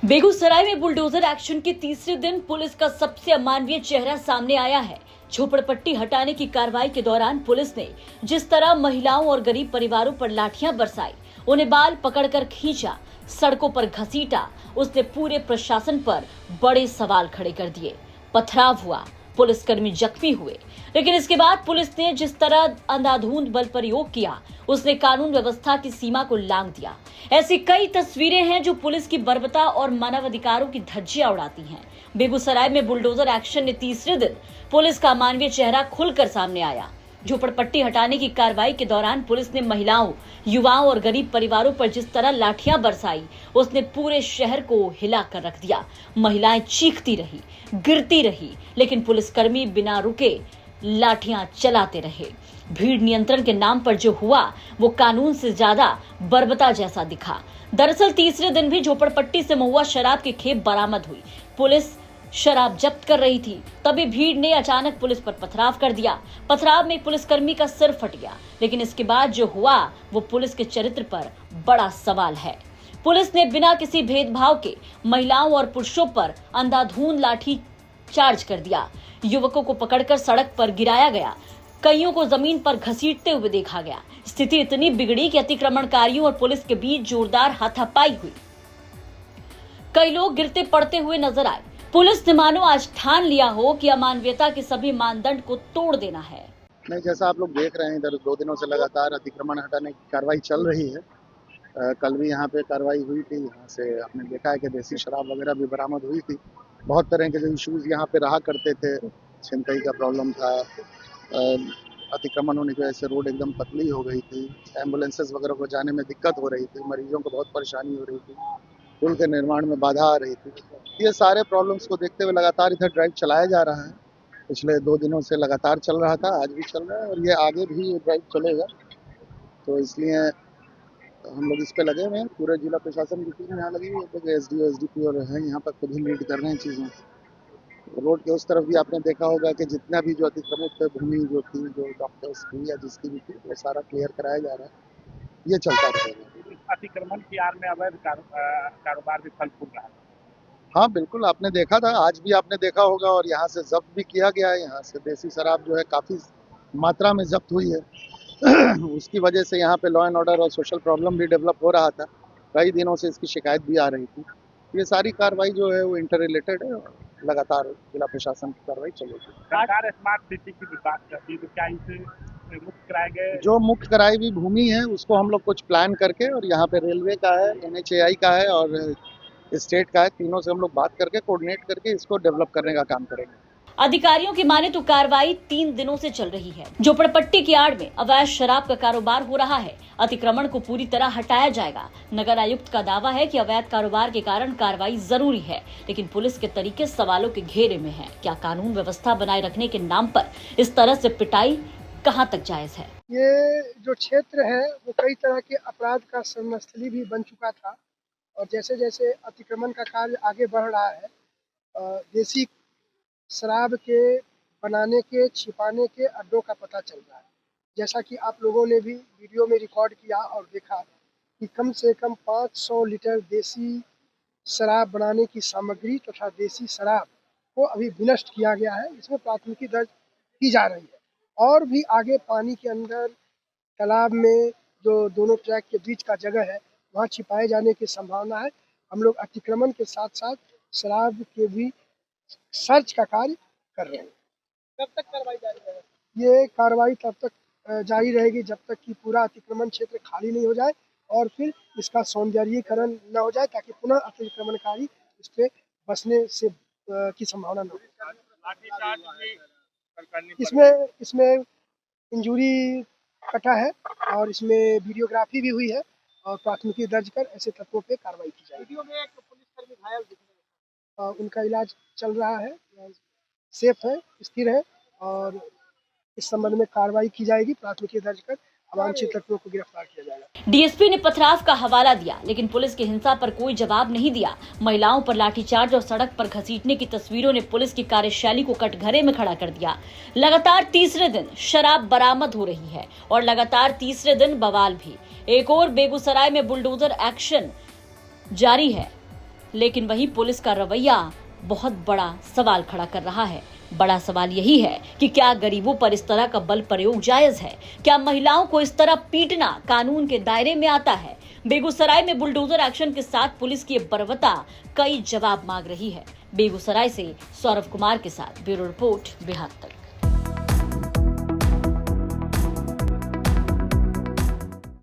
बेगूसराय में bulldozer action के तीसरे दिन पुलिस का सबसे अमानवीय चेहरा सामने आया है। झोपड़पट्टी हटाने की कार्रवाई के दौरान पुलिस ने जिस तरह महिलाओं और गरीब परिवारों पर लाठियां बरसाई, उन्हें बाल पकड़कर खींचा, सड़कों पर घसीटा, उसने पूरे प्रशासन पर बड़े सवाल खड़े कर दिए। पथराव हुआ, पुलिसकर्मी जख्मी हुए, लेकिन इसके बाद पुलिस ने जिस तरह अंधाधुंध बल प्रयोग किया, उसने कानून व्यवस्था की सीमा को लांघ दिया। ऐसी कई तस्वीरें हैं जो पुलिस की बर्बरता और मानवाधिकारों की धज्जियां उड़ाती हैं। बेगूसराय में बुलडोजर एक्शन ने तीसरे दिन पुलिस का मानवीय चेहरा खुलकर सामने आया। झोपड़पट्टी हटाने की कार्रवाई के दौरान पुलिस ने महिलाओं, युवाओं और गरीब परिवारों पर जिस तरह लाठियां बरसाई, उसने पूरे शहर को हिला कर रख दिया। महिलाएं चीखती रही, गिरती रही, लेकिन पुलिसकर्मी बिना रुके लाठियां चलाते रहे। भीड़ नियंत्रण के नाम पर जो हुआ वो कानून से ज्यादा बर्बरता जैसा दिखा। दरअसल तीसरे दिन भी झोपड़पट्टी से महुआ शराब की खेप बरामद हुई। पुलिस शराब जब्त कर रही थी, तभी भीड़ ने अचानक पुलिस पर पथराव कर दिया। पथराव में पुलिसकर्मी का सिर फट गया, लेकिन इसके बाद जो हुआ वो पुलिस के चरित्र पर बड़ा सवाल है। पुलिस ने बिना किसी भेदभाव के महिलाओं और पुरुषों पर अंधाधुंध लाठी चार्ज कर दिया। युवकों को पकड़कर सड़क पर गिराया गया, कईयों को जमीन पर घसीटते हुए देखा गया। स्थिति इतनी बिगड़ी कि अतिक्रमणकारियों और पुलिस के बीच जोरदार हाथापाई हुई। कई लोग गिरते पड़ते हुए नजर आए। पुलिस ने मानो आज ठान लिया हो कि अमानवीयता के सभी मानदंड को तोड़ देना है। नहीं, जैसा आप लोग देख रहे हैं, इधर 2 दिनों से लगातार अतिक्रमण हटाने की कार्रवाई चल रही है। कल भी यहाँ पे कार्रवाई हुई थी। यहाँ से आपने देखा है कि देसी शराब वगैरह भी बरामद हुई थी। बहुत तरह के जो इश्यूज यहाँ पे रहा करते थे, छिनतई का प्रॉब्लम था, अतिक्रमण होने की वजह से रोड एकदम पतली हो गई थी, एम्बुलेंसेस वगैरह को जाने में दिक्कत हो रही थी, मरीजों को बहुत परेशानी हो रही थी, पुल के निर्माण में बाधा आ रही थी। ये सारे प्रॉब्लम्स को देखते हुए लगातार इधर ड्राइव चलाया जा रहा है। पिछले 2 दिनों से लगातार चल रहा था, आज भी चल रहा है और ये आगे भी ये ड्राइव चलेगा। तो इसलिए हम लोग इस पे लगे हुए हैं। पूरे जिला प्रशासन की टीम यहाँ लगी हुई है। एसडीओ, एसडीपी और हैं यहाँ पर, खुद ही लीड कर रहे हैं चीज़ों। रोड के उस तरफ भी आपने देखा होगा कि जितना भी जो अतिक्रमित भूमि जो थी, जो डॉक्टर्स की या जिसकी भी थी, वो सारा क्लियर कराया जा रहा है। ये चलता रहेगा। अतिक्रमण की आड़ में अवैध कारोबार भी फल फूल रहा है। हाँ बिल्कुल, आपने देखा था, आज भी आपने देखा होगा, और यहाँ से जब्त भी किया गया है। यहाँ से देसी शराब जो है काफ़ी मात्रा में जब्त हुई है। उसकी वजह से यहाँ पे लॉ एंड ऑर्डर और सोशल प्रॉब्लम भी डेवलप हो रहा था। कई दिनों से इसकी शिकायत भी आ रही थी। ये सारी कार्रवाई जो है वो इंटर रिलेटेड है और लगातार जिला प्रशासन की कार्रवाई चलेगी। सरकार स्मार्ट सिटी की भी बात करती है, तो क्या इसे मुक्त कराए गए? जो मुक्त कराई हुई भूमि है उसको हम लोग कुछ प्लान करके, और यहाँ पे रेलवे का है, NHAI का है और स्टेट का है, तीनों से हम लोग बात करके कोऑर्डिनेट करके इसको डेवलप करने का काम करेंगे। अधिकारियों की माने तो कार्रवाई 3 दिनों से चल रही है। झोपड़पट्टी की आड़ में अवैध शराब का कारोबार हो रहा है। अतिक्रमण को पूरी तरह हटाया जाएगा। नगर आयुक्त का दावा है कि अवैध कारोबार के कारण कार्रवाई जरूरी है, लेकिन पुलिस के तरीके सवालों के घेरे में है। क्या कानून व्यवस्था बनाए रखने के नाम पर इस तरह से पिटाई कहां तक जायज है? ये जो क्षेत्र है वो कई तरह के अपराध का संस्थली भी बन चुका था, और जैसे जैसे अतिक्रमण का कार्य आगे बढ़ रहा है, देसी शराब के बनाने के, छिपाने के अड्डों का पता चल रहा है। जैसा कि आप लोगों ने भी वीडियो में रिकॉर्ड किया और देखा कि कम से कम 500 लीटर देसी शराब बनाने की सामग्री तथा देसी शराब को अभी विनष्ट किया गया है। इसमें प्राथमिकी दर्ज की जा रही है, और भी आगे पानी के अंदर तालाब में जो दोनों ट्रैक के बीच का जगह है वहाँ छिपाए जाने की संभावना है। हम लोग अतिक्रमण के साथ साथ शराब के भी सर्च का कार्य कर रहे हैं। कब तक कार्रवाई जारी रहेगी? ये कार्रवाई तब तक जारी रहेगी जब तक कि पूरा अतिक्रमण क्षेत्र खाली नहीं हो जाए और फिर इसका सौंदर्यीकरण न हो जाए, ताकि पुनः अतिक्रमणकारी इस पे बसने से की संभावना न हो। इसमें इंजरी कटा है और इसमें वीडियोग्राफी भी हुई है, और प्राथमिकी दर्ज कर ऐसे तत्वों पे कार्रवाई की जाएगी। वीडियो में एक पुलिसकर्मी घायल दिख रहे हैं, उनका इलाज चल रहा है, सेफ है, स्थिर है, और इस संबंध में कार्रवाई की जाएगी। प्राथमिकी दर्ज कर अवांछित तत्वों को गिरफ्तार किया जाएगा। डीएसपी ने पथराव का हवाला दिया, लेकिन पुलिस की हिंसा पर कोई जवाब नहीं दिया। महिलाओं पर लाठीचार्ज और सड़क पर घसीटने की तस्वीरों ने पुलिस की कार्यशैली को कटघरे में खड़ा कर दिया। लगातार तीसरे दिन शराब बरामद हो रही है और लगातार तीसरे दिन बवाल भी। एक और बेगूसराय में बुलडोजर एक्शन जारी है, लेकिन वहीं पुलिस का रवैया बहुत बड़ा सवाल खड़ा कर रहा है। बड़ा सवाल यही है कि क्या गरीबों पर इस तरह का बल प्रयोग जायज है? क्या महिलाओं को इस तरह पीटना कानून के दायरे में आता है? बेगूसराय में बुलडोजर एक्शन के साथ पुलिस की बर्बरता कई जवाब मांग रही है। बेगूसराय से सौरभ कुमार के साथ ब्यूरो रिपोर्ट बिहार तक।